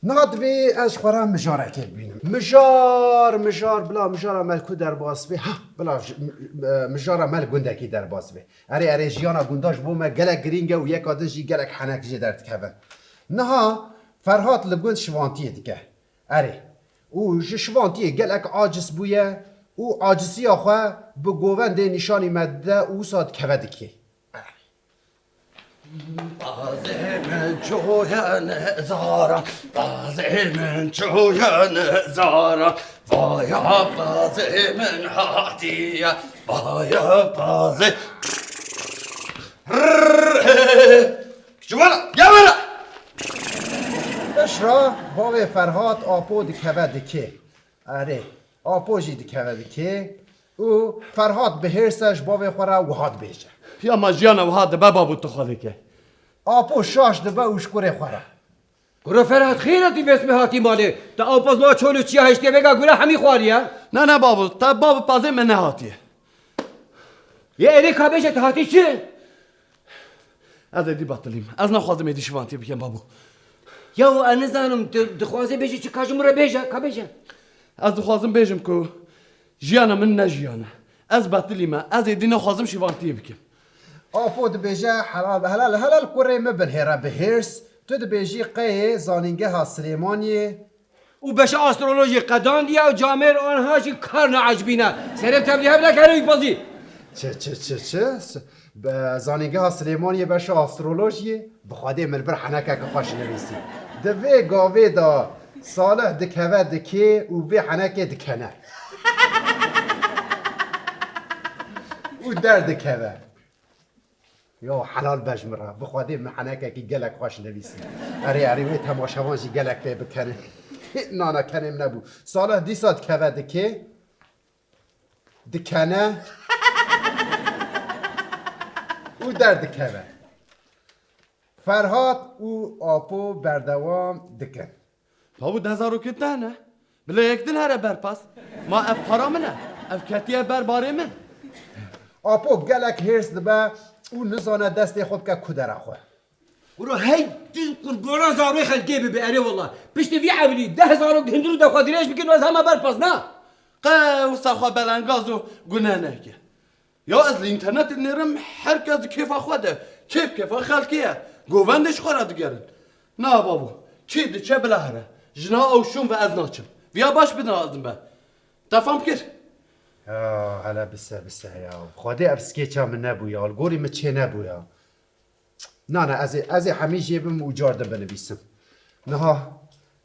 نادوی از خورم مجاره که بینم مجار بلا مجار عمل کو در باز بی ها بلا مجار عمل گنده کی در باز بی اره جیانا گنداش بومه گلک گرینگه و یک آدشی گلک حنک جی در تکون نها فرهاد لگوند شوانتیه دیگه اره او شوانتیه گلک عاجز بویه او عاجزی آخواه به گوونده نشانی مده او ساد کود کی بازی من چوین زارا بازی من چوین زارا وایا بازی من هاتیه وایا بازی شوالا یا بلا اشرا باوی فرهاد آپو دکود که اره آپو جی دکود که او فرهاد به هرسش باوی خورا وحاد بیشه یا مجیانا و هاد بابا بود تخاله که آپو شاش دبه اوشکوره خورا گروه فرهاد خیراتی واسم هاتی ماله تا آپاز ما چولو چیا هشته بگا گروه همی خواریه نه بابا تا بابا بازی من نهاتیه یه اری کابیشه تا هاتی چه؟ از ایدی باطلیم از نخوازم ایدی شوانتی بگم بابو یا و انا زانم دخوازه بیشه چه کاجم رو بیشه کابیشه از دخوازم بیجم که جیانا من نه جیانا از باطلیم از ایدی نخوازم شوانتی بگم آپو دبیجه حلال کوره مبن هره به هرس تو دبیجی قیه زانینگه ها سلیمانیه و بشه آسترولوژی قدان دیا و جامعه آنها چی کار نعجبینه سرم تبلیغ نکنه یک بازی چه زانینگه ها سلیمانیه بشه آسترولوژیه بخواده ملبر حنکه که خوش نویسی دوی گاوه دا صالح دکوه دکه و بی حنکه دکنه او در دکوه یا حلال بجمره بخواده محنکه که گلک خوش نویسی اره وی تماشوانجی گلک پی بکنه نانا کنیم نبو صالح دی ساد کوه دکه دکنه او در دکوه فرهاد او آپو بردوام دکن بابو دزارو کت نه بلا یک دن هره برپاس ما اف پرامنه اف کتیه برباره من آپو گلک هرس دبه او نزانه دست خود که کدر خواه برو هی قربان زاروی خلقی بی اره والله پشت وی عملی 10,000 هندرو دخوا دیرش بکن و از همه برپاس نه قه و سرخوا بلنگاز و گناه نکه یا از الانترنت نرم هر کس کیف خوده کیف خلقیه گووندش خورا دگرن نه بابو چه بلا هره جنا او شون و از ناچم ویا باش بدن آزم به تفهم کرد هلا بسه یا خواده افسکیچا من نبویا الگوری من چه نبویا نه از همیشه بم و جارده بنویسم نه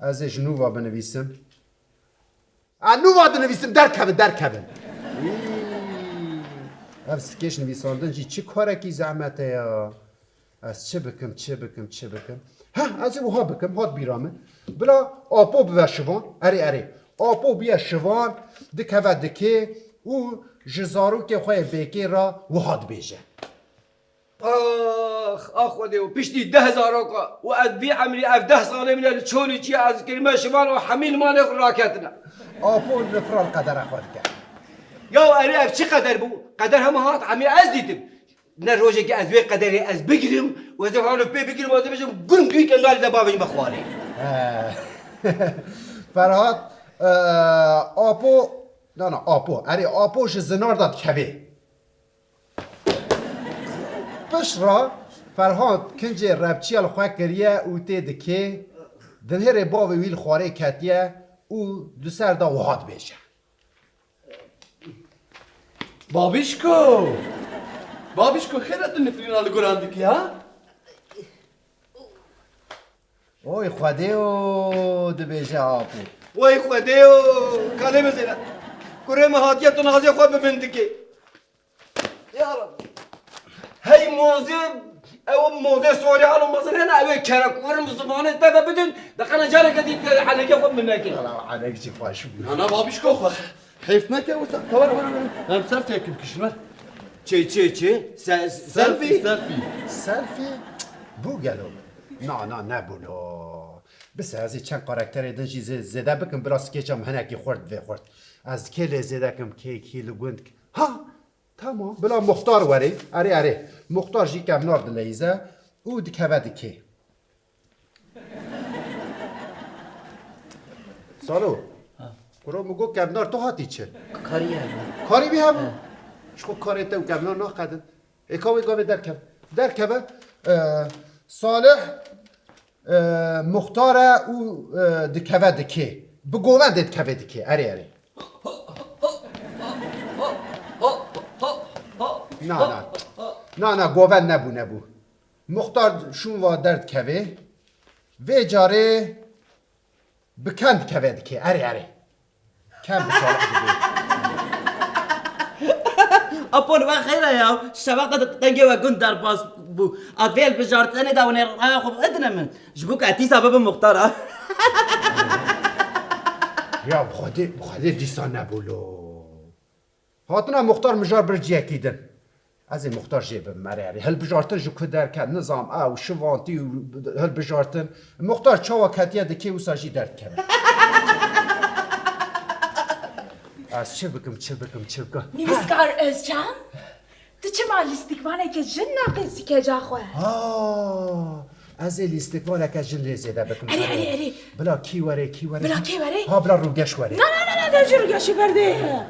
از جنوبا بنویسم نووا بنویسم در کبن افسکیش نویساندن جی چه کاره کی زحمته یا از چه بکم ها از وها بکم هات بیرامه بلا آپو بیا شوان اره آپو بیا شوان دکوه دکه او جزارو که خواه بیکی را وحاد بیجه آخ خودی و پشتی 10,000 و از وی عملی اف 10 ساله من چولی چی از کلمه شمال و حمیل مانه راکتنا آپو نفرال قدر خود کرد یا اره اف چی قدر بو قدر همه هات عمی از دیدم نه روزی که از وی قدری از بگیرم و از حالو پی بگیرم و از بشم گم توی کنال دباوش بخواری فرهاد آپو نه آپوش زنار داد کبه پشرا فرهاد کنج ربچی الخواه کریه او تید که دنهر باوی ویل خواره کتیه او دو سر دا وحاد بیشه بابیشکو خیرت نفرین آل گراندی که ها اوی خواده و دو بیشه آپو وای خودی و کلمه زیره کره مهاتیت و نازی خود ببندی که یا رب هی موزه سوری حالو مزن هنا اوی کرکور مزمانه تبا بدن دقنا جاله کدید حنکه خود من نکی حنک چی خوش بود انا بابیشکو خواه حیف نکه و سر هم صرف یکیم کشمر چه؟ سلفی؟ سلفی؟ بو گلو نه بولو بس از چند کاراکتر دنجی زده بکن بلا سکیچم هنکی خورد از کل زده کم کی لگوند ها تمام بلا مختار وری اره مختار جی کم نارد لیزه او دکوه دکی سالو کرو مگو کبنار تو هاتی چه کاریه کاری بی هم چخو کاری تو کبنار ناقدن اکاوی گاوی در کبه صالح مختار او دکوه دکی بگوون دکوه دکی اری نه گوون نبو مختار شون و درد کوه و جاره بکند کوه دکی اری کم صالح دکی اپول و خیره یا شبکت تنگه و گند در باز بو ادویل بجارتنه داونه راه خوب ادنه من جبوک اتی سبب مختاره یا بخوده دیسان نبولو هاتنا مختار مجار برجی اکیدن از این مختار جیبم مراری هل بجارتن جو کدر کد نظام او شوانتی و هل بجارتن مختار چاوا کتیه دکی و ساجی درد کرد از چه بکم نویسکار ازجان تو چه مال استقبانه که جن ناقصی که جا خواه از لیستکوانه که جن لیزیده بکم اری بلا کی وره ها بلا روگش وره نه جو روگشی برده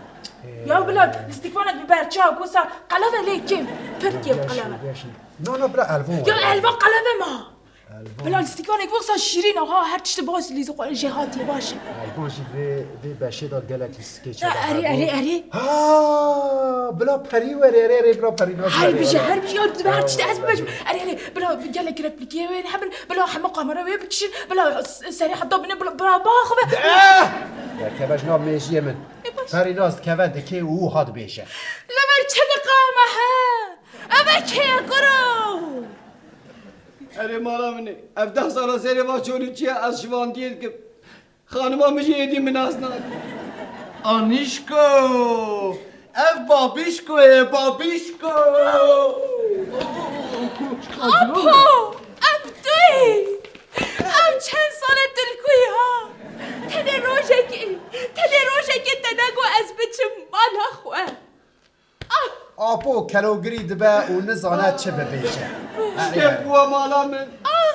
یا بلا استقبانه ببرچه ها گوسا قلبه لیکیم پرکیم قلبه نه بلا الوان یا الوان قلبه ما بلا استقبانه گوسا شیرین ها هر چشت باز لیزو خواه جهاتی باشه الوان جی وی بشه دا گلک لیسکیچه اری بلا پری وره بلا پری ناز هر بیشه یا هر چشت از ببجم اری بلا گلک رپلیکیه وین حبل بلا همه قامره وی بکشین بلا سریع حدا بینه بلا باخوه یا کبش نام میشیه من پری ناز کوه دکی او هاد بیشه لبر چه دقامه ها اما که گرو اری مالا منی 17 سال سری با چونی چیه از شوان دید که خانما میشه ایدی مناس ناد آنیشکو اف بابیشکو اپو اب دوی اب چند سال دلکوی ها تنه روشه که تنگو از بچه مالا خواه آپو کلوگری دبه و نزانه چه ببیشه که بوا مالا من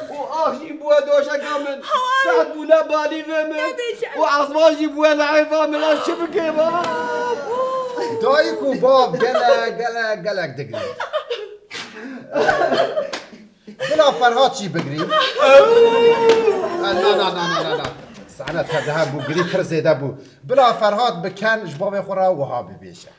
و آخی بوا دوشکا من تحت بونا بالی من و عصباشی بوا لعیفا من از چه بگه بابا دایکو باب گلک دگری بلا فرهاد چی بگری؟ نه سعنت کرده هم بو گری پر زیده بو بلا فرهاد بکن جباب خورا و ها ببیشه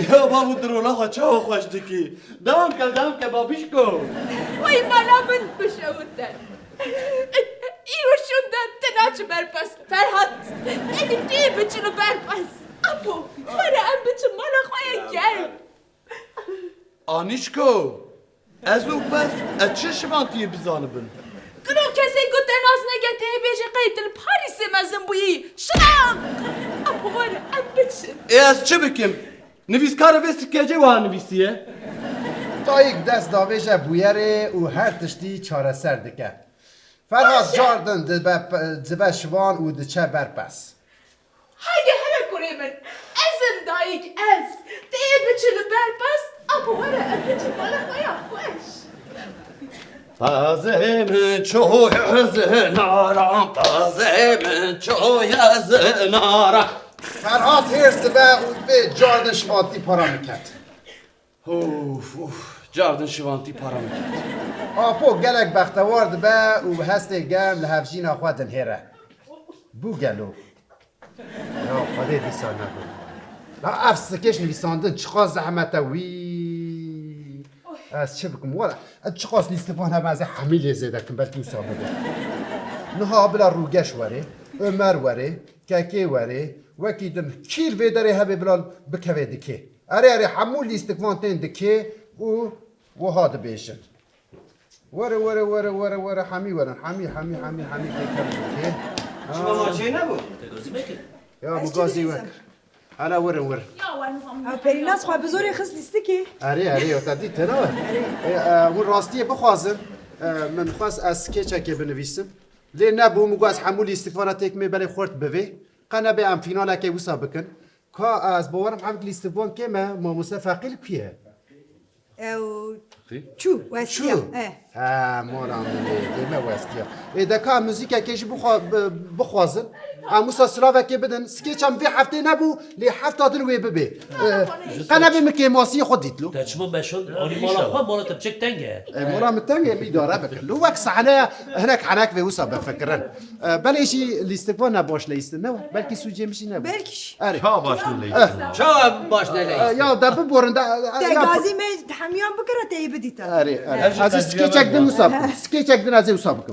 یا بابو درولا خواه چه خوش دکی دام که بابیشکو وای مالا من بشودن ایرو شوندن تناچ برپس فرهاد اگه دیر بچنو برپس اپو بره ام بچه مالا خواه گرم آنیشکو از او پس از چه شمانتی بزانه بن کنو کسی گوته ناز نگه ته بیشه قیدل پاریسی مزن بویی شراق اپو بره ام بچه از چه بکم نویسکار ویسی که جه وها نویسیه دایک دست داویشه بویره و هر تشتی چاره سر دکه فرهاد جاردن دبه شوان و دچه برپس هاگه هره کنه من ازم دایک از دیه بچه برپس اپو بره ام بچه مالا خواه خوش تازه من چوی زنارم تازه من چوی زنارم فرهاد هرس دبه و دبه جاردن شوانتی پارا میکرد جاردن شوانتی پارا میکرد آپو گلک بختوار دبه و هسته گرم لحفجین آخواتن هره بو گلو یا خواده دیسان نگو لا افسکش نویساندن چقا زحمته وی از چه بکم والا چقاس لیستفان هم از حمیل زیده کن بلکه اوسا بده نها بلا روگش وره عمر وره ککی وره وکی دم کیر ویداره هبه بلا بکوه دکه اره حمول لیستفان تین دکه و هاد بیشن وره حمی ورن حمی که دکه شما ماچه نبود یا مگازی وکر انا ورن پریناز خواه بزوری خست لیسته که اره تا دی تنوه اون راستیه بخوازم من خواست از کچه که بنویسم لی نبو مگو از حمول استفانه تک می بلی خورد بوی قنه به ام فیناله که وسا بکن کا از باورم هم لیستوان که ما مسافقیل کیه او چو واسیا شو مورا دیمه وستیا اذا كان موزيكا كيجي بخوازن اموسا سلاوه که بدن سکیچ هم في هفته نبو لی هفته دن وی ببی قنبه مکی ماسی خودیت لو تشمو مشون آنی مالا خواه مالا تبچک تنگه مورا متنگه میداره بکر لو وقت صحنه هناك حناك في وسا بفكرن بل ایشی لیستفان نباش لیست نو بلکی سوجی میشی نبو بلکش اره چا başlı leydi. چا باش نلی یا دبه بورن تگازی می حمیان بکره تی بدیتا اره از سکیچ اکدن وسا سکیچ اکدن از وسا بکم